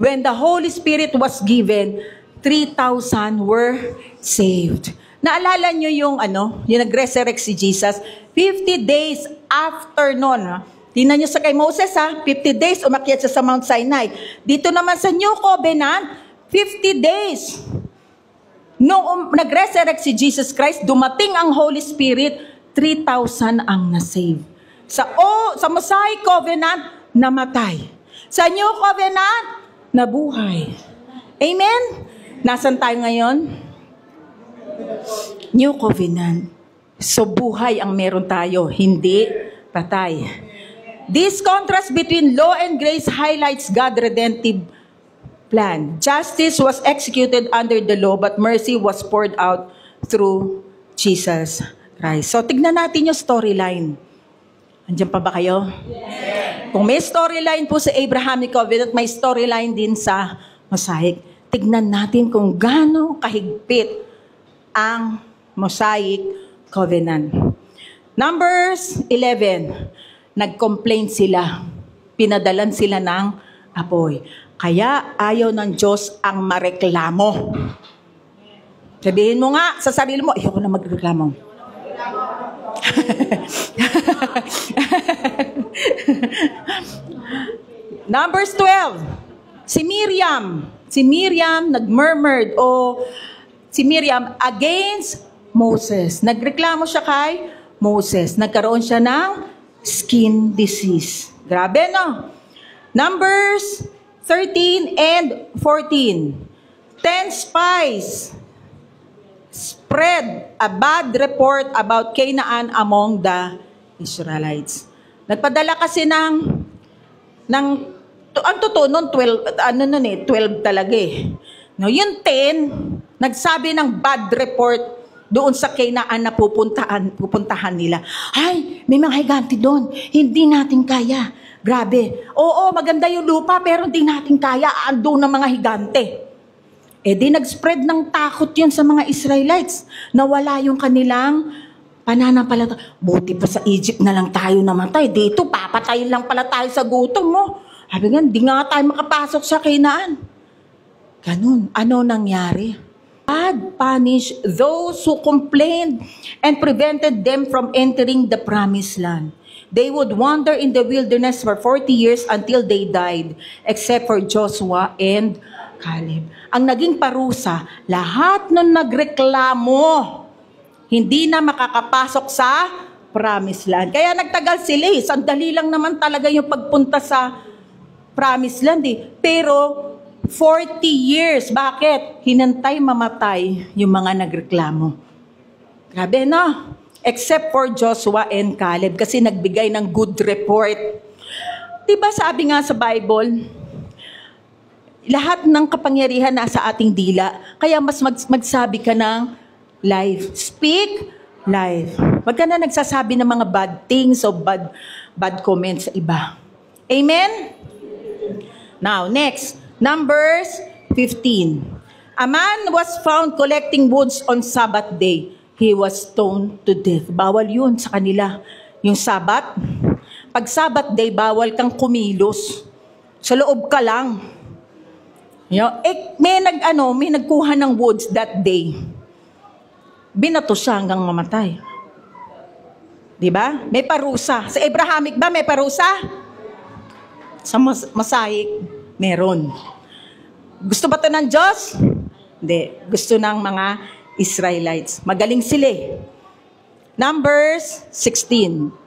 When the Holy Spirit was given, 3,000 were saved. Naalala nyo yung nag-resurrect si Jesus? 50 days after nun, tingnan nyo sa kay Moses 50 days umakyat siya sa Mount Sinai. Dito naman sa New Covenant, 50 days. Nung nag-resurrect si Jesus Christ, dumating ang Holy Spirit, 3,000 ang nasave. Sa Mosaic Covenant, namatay. Sa New Covenant, nabuhay. Amen? Nasaan tayo ngayon? New covenant. So buhay ang meron tayo, hindi patay. This contrast between law and grace highlights God's redemptive plan. Justice was executed under the law, but mercy was poured out through Jesus Christ. So tignan natin yung storyline. Andiyan pa ba kayo? Yes. Kung may storyline po sa Abrahamic Covenant, may storyline din sa Mosaic. Tignan natin kung gaano kahigpit ang Mosaic Covenant. Numbers 11. Nag-complain sila. Pinadalan sila ng apoy. Kaya ayaw ng Diyos ang mareklamo. Sabihin mo nga sa sarili mo, ayoko na magreklamo. Numbers 12. Si Miriam nag-murmured si Miriam against Moses. Nagreklamo siya kay Moses. Nagkaroon siya ng skin disease. Grabe, no? Numbers 13 and 14. 10 spies spread a bad report about Canaan among the Israelites. Nagpadala kasi ang totoo nun, 12 talaga eh. No, yung 10, nagsabi ng bad report doon sa Canaan na pupuntahan nila. Ay, may mga higante doon. Hindi natin kaya. Grabe. Oo, maganda yung lupa, pero hindi natin kaya. Ando ng mga higante. Eh di nag-spread ng takot yun sa mga Israelites. Nawala yung kanilang pananampalataya. Buti pa sa Egypt na lang tayo namatay. Dito, papatayin lang pala tayo sa gutom mo. Sabi nga, di nga tayo makapasok sa Canaan. Ganun. Ano nangyari? God punished those who complained and prevented them from entering the promised land. They would wander in the wilderness for 40 years until they died, except for Joshua and Caleb. Ang naging parusa, lahat ng nagreklamo, hindi na makakapasok sa promised land. Kaya nagtagal sila eh. Sandali lang naman talaga yung pagpunta sa promised land eh. Pero 40 years. Bakit? Hinantay mamatay yung mga nagreklamo. Grabe, no? Except for Joshua and Caleb kasi nagbigay ng good report. Diba sabi nga sa Bible, lahat ng kapangyarihan nasa ating dila, kaya mas magsabi ka ng life. Speak life. Wag ka na nagsasabi ng mga bad things o bad comments sa iba. Amen? Now, next. Numbers 15. A man was found collecting woods on Sabbath day. He was stoned to death. Bawal yun sa kanila. Yung Sabbath. Pag Sabbath day, bawal kang kumilos. Sa loob ka lang. May nagkuha ng woods that day. Binato siya hanggang mamatay. Diba? May parusa. Sa Abrahamic ba may parusa? Sa Mosaic, meron. Gusto ba ito ng Diyos? Hindi. Gusto ng mga Israelites. Magaling sila eh. Numbers 16.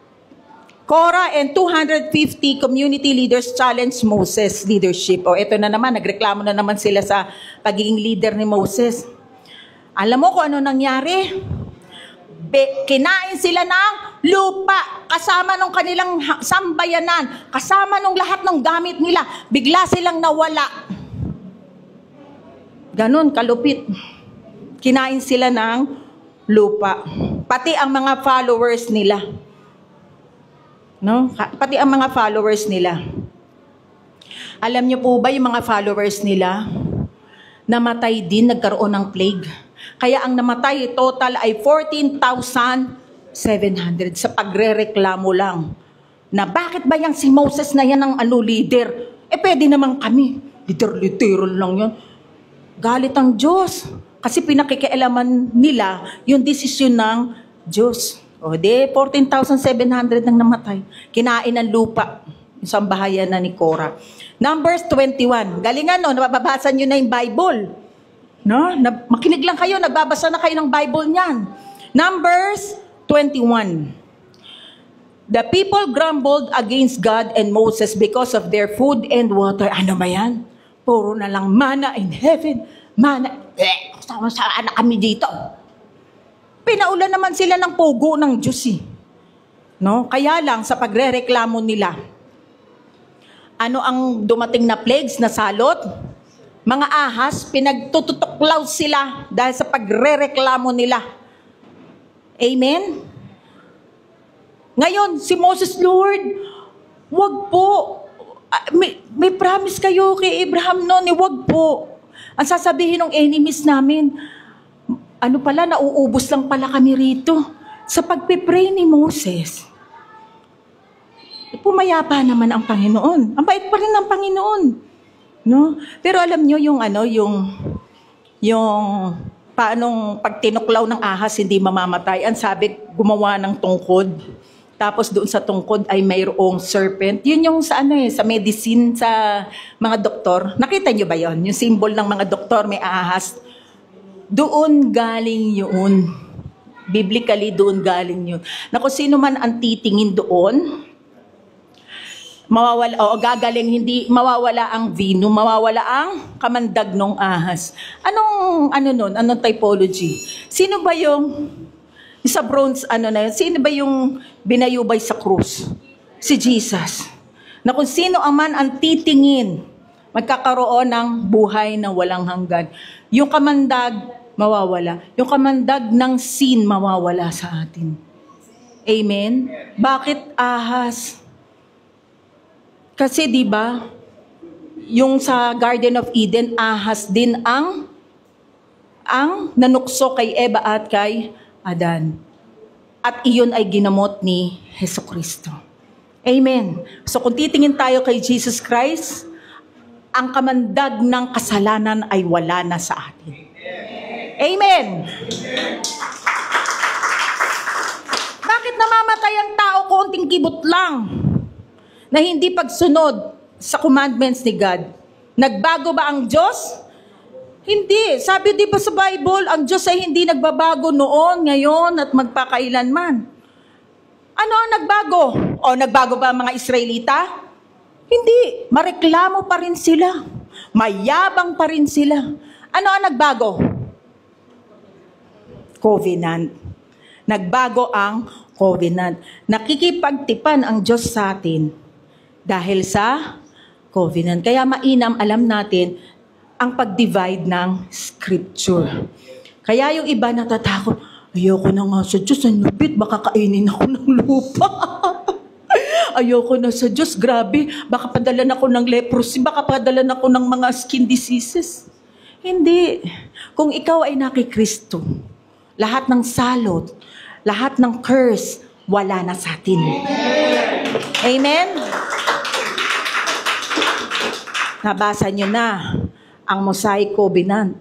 Korah and 250 community leaders challenged Moses' leadership. O ito na naman, nagreklamo na naman sila sa pagiging leader ni Moses. Alam mo kung ano nangyari? Kinain sila ng lupa kasama nung kanilang sambayanan, kasama nung lahat ng gamit nila. Bigla silang nawala. Ganon, kalupit. Kinain sila ng lupa. Pati ang mga followers nila. No? Pati ang mga followers nila. Alam niyo po ba yung mga followers nila? Namatay din, nagkaroon ng plague. Kaya ang namatay total ay 14,700 sa pagrereklamo lang. Na bakit ba yung si Moses na yan ang leader? Pwede naman kami. Literal lang yan. Galit ang Diyos. Kasi pinakikialaman nila yung desisyon ng Diyos. O di, 14,700 nang namatay. Kinain ng lupa. Yung sambahayan na ni Korah. Numbers 21. Galingan no, nababasa nyo na yung Bible. No? Makinig lang kayo, nagbabasa na kayo ng Bible niyan. Numbers 21. The people grumbled against God and Moses because of their food and water. Ano ba yan? Puro na lang manna in heaven. Manna. Saan na kami dito? Pinaulan naman sila ng pugo ng Diyos eh. No? Kaya lang, sa pagrereklamo nila, ano ang dumating na plagues na salot? Mga ahas, pinagtututuklaw sila dahil sa pagrereklamo nila. Amen? Ngayon, si Moses, Lord, wag po. May promise kayo kay Abraham noon, wag po. Ang sasabihin ng enemies namin, ano pala, nauubos lang pala kami rito. Sa pagpipray ni Moses, pumayapa naman ang Panginoon. Ang bait pa rin ng Panginoon. No? Pero alam nyo yung paanong pag tinuklaw ng ahas hindi mamamatay. Ang sabi, gumawa ng tungkod. Tapos doon sa tungkod ay mayroong serpent. Yun yung sa sa medicine, sa mga doktor. Nakita nyo ba yon? Yung symbol ng mga doktor, may ahas. Doon galing yun. Biblically, doon galing yun. Na kung sino man ang titingin doon, gagaling, hindi mawawala ang vino, mawawala ang kamandag ng ahas. Anong typology? Sino ba yung sa bronze, sino ba yung binayubay sa krus? Si Jesus. Na kung sino man ang titingin, magkakaroon ng buhay na walang hanggan. Yung kamandag, mawawala. Yung kamandag ng sin, mawawala sa atin. Amen? Bakit ahas? Kasi 'di ba, yung sa Garden of Eden, ahas din ang nanukso kay Eva at kay Adan. At iyon ay ginamot ni Jesucristo. Amen. So kung titingin tayo kay Jesus Christ, ang kamandag ng kasalanan ay wala na sa atin. Amen. Bakit namamatay ang tao konting kibot lang? Na hindi pagsunod sa commandments ni God. Nagbago ba ang Diyos? Hindi. Sabi di ba sa Bible, ang Diyos ay hindi nagbabago noon, ngayon, at magpakailanman. Ano ang nagbago? O nagbago ba ang mga Israelita? Hindi. Mareklamo pa rin sila. Mayabang pa rin sila. Ano ang nagbago? Covenant. Nagbago ang covenant. Nakikipagtipan ang Diyos sa atin dahil sa covenant. Kaya mainam, alam natin, ang pag-divide ng scripture. Kaya yung iba natatakot, ayoko na nga sa Diyos, ang lupit, baka kainin ako ng lupa. Ayoko na sa Diyos, grabe, baka padalan ako ng leprosy, baka padalan ako ng mga skin diseases. Hindi. Kung ikaw ay nakikristo, lahat ng salot, lahat ng curse, wala na sa atin. Amen? Nabasa nyo na ang Mosaic Covenant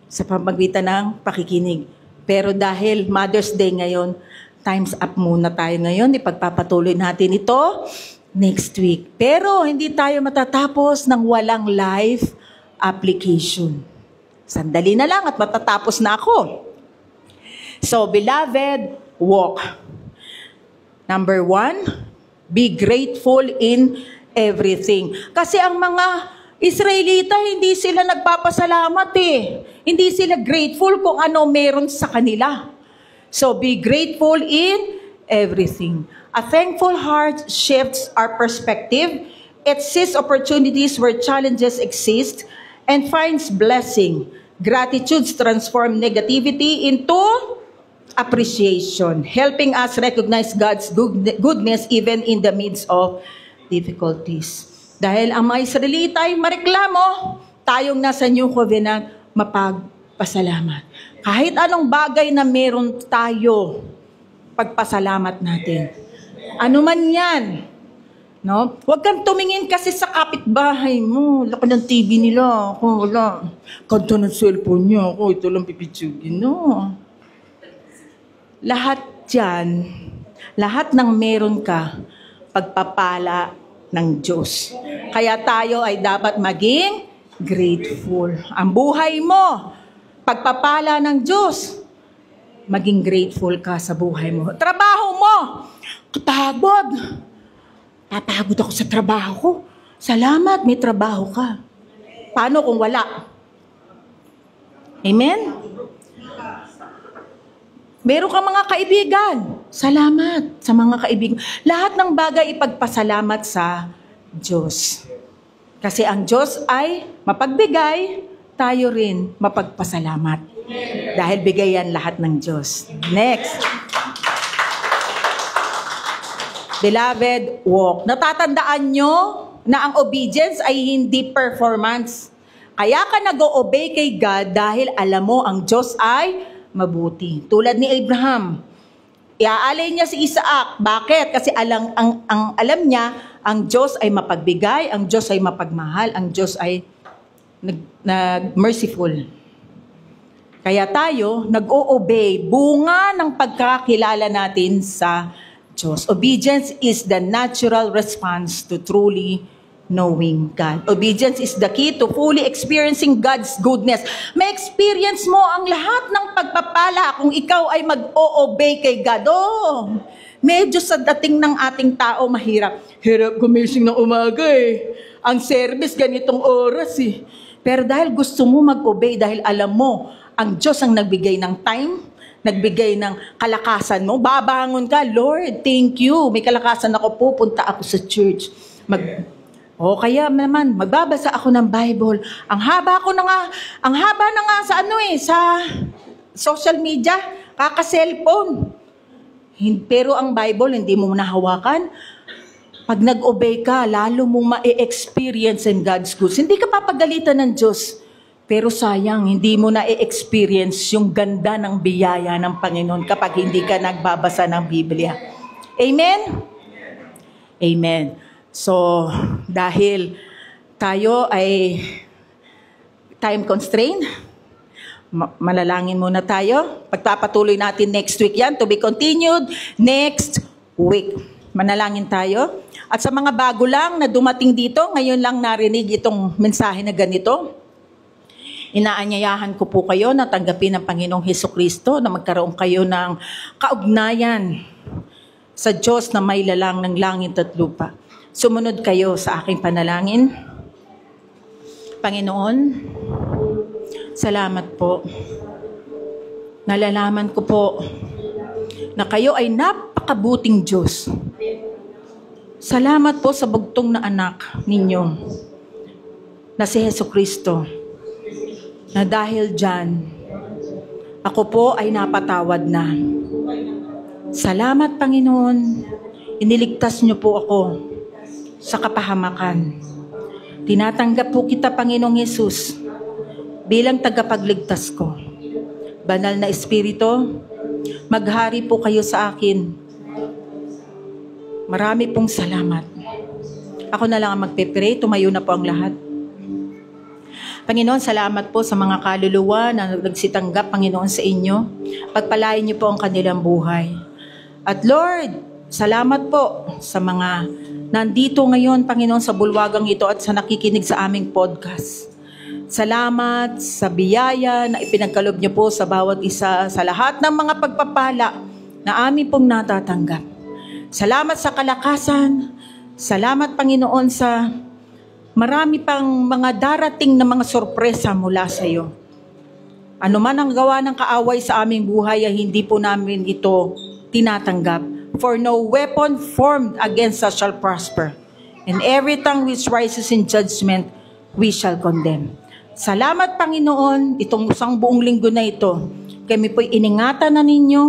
sa pamagitan ng pakikinig. Pero dahil Mother's Day ngayon, time's up muna tayo ngayon. Ipagpapatuloy natin ito next week. Pero hindi tayo matatapos ng walang live application. Sandali na lang at matatapos na ako. So, beloved, walk. Number 1, be grateful in everything. Kasi ang mga Israelita, hindi sila nagpapasalamat eh. Hindi sila grateful kung ano meron sa kanila. So, be grateful in everything. A thankful heart shifts our perspective. It sees opportunities where challenges exist and finds blessing. Gratitude transforms negativity into appreciation, helping us recognize God's goodness even in the midst of difficulties. Dahil ang mga Israelita ay mareklamo, tayong nasa New Covenant, mapagpasalamat. Kahit anong bagay na meron tayo, pagpasalamat natin. Ano man yan. No? Huwag kang tumingin kasi sa kapitbahay mo. Laki ng TV nila. Ako, wala. Kanta ng cellphone niya. Ako, ito lang pipitsugin. No. Lahat yan, lahat ng meron ka, pagpapala ng Diyos. Kaya tayo ay dapat maging grateful. Ang buhay mo, pagpapala ng Diyos, maging grateful ka sa buhay mo. Trabaho mo, katagod. Tatagod ako sa trabaho ko. Salamat, may trabaho ka. Paano kung wala? Amen? Meron kang mga kaibigan. Salamat sa mga kaibigan. Lahat ng bagay ipagpasalamat sa Diyos. Kasi ang Diyos ay mapagbigay, tayo rin mapagpasalamat. Dahil bigay yan lahat ng Diyos. Next. Beloved, walk. Natatandaan nyo na ang obedience ay hindi performance. Kaya ka nag-o-obey kay God dahil alam mo ang Diyos ay mabuti. Tulad ni Abraham, iaalay niya si Isaac. Bakit? Kasi alam niya, ang Diyos ay mapagbigay, ang Diyos ay mapagmahal, ang Diyos ay merciful. Kaya tayo, nag-o-obey, bunga ng pagkakilala natin sa Diyos. Obedience is the natural response to truly knowing God. Obedience is the key to fully experiencing God's goodness. May experience mo ang lahat ng pagpapala kung ikaw ay mag-o-obey kay God. Medyo sa dating ng ating tao mahirap. Hirap gumising ng umaga eh. Ang service ganitong oras eh. Pero dahil gusto mo mag-obey, dahil alam mo, ang Diyos ang nagbigay ng time, nagbigay ng kalakasan mo, babangon ka, Lord, thank you. May kalakasan ako, pupunta ako sa church. Kaya naman, magbabasa ako ng Bible. Ang haba na nga sa social media, kaka-cellphone. Pero ang Bible, hindi mo nahawakan. Pag nag-obey ka, lalo mong ma-experience in God's goods. Hindi ka papagalitan ng Diyos. Pero sayang, hindi mo na-experience yung ganda ng biyaya ng Panginoon kapag hindi ka nagbabasa ng Biblia. Amen? Amen. So, dahil tayo ay time constraint, manalangin muna tayo. Pagpapatuloy natin next week yan, to be continued next week. Manalangin tayo. At sa mga bago lang na dumating dito, ngayon lang narinig itong mensahe na ganito, inaanyayahan ko po kayo na tanggapin ng Panginoong Hesukristo, na magkaroon kayo ng kaugnayan sa Diyos na may lalang ng langit at lupa. Sumunod kayo sa aking panalangin. Panginoon, salamat po. Nalalaman ko po na kayo ay napakabuting Diyos. Salamat po sa bugtong na anak ninyo na si Hesukristo, na dahil dyan, ako po ay napatawad na. Salamat, Panginoon. Iniligtas niyo po ako sa kapahamakan. Tinatanggap po kita, Panginoong Hesus, bilang tagapagligtas ko. Banal na Espiritu, maghari po kayo sa akin. Marami pong salamat. Ako na lang ang magpe-pray, tumayo na po ang lahat. Panginoon, salamat po sa mga kaluluwa na nagsitanggap, Panginoon, sa inyo. Pagpalain niyo po ang kanilang buhay. At Lord, salamat po sa mga nandito ngayon, Panginoon, sa bulwagang ito at sa nakikinig sa aming podcast. Salamat sa biyaya na ipinagkaloob niyo po sa bawat isa, sa lahat ng mga pagpapala na amin pong natatanggap. Salamat sa kalakasan. Salamat, Panginoon, sa marami pang mga darating na mga sorpresa mula sa iyo. Ano man ang gawa ng kaaway sa aming buhay ay hindi po namin ito tinatanggap. For no weapon formed against us shall prosper. And every tongue which rises in judgment, we shall condemn. Salamat, Panginoon, itong isang buong linggo na ito. Kami po'y iningatan na ninyo,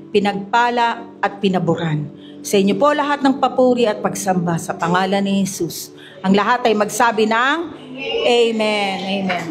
pinagpala at pinaburan. Sa inyo po lahat ng papuri at pagsamba sa pangalan ni Jesus. Ang lahat ay magsabi ng Amen. Amen.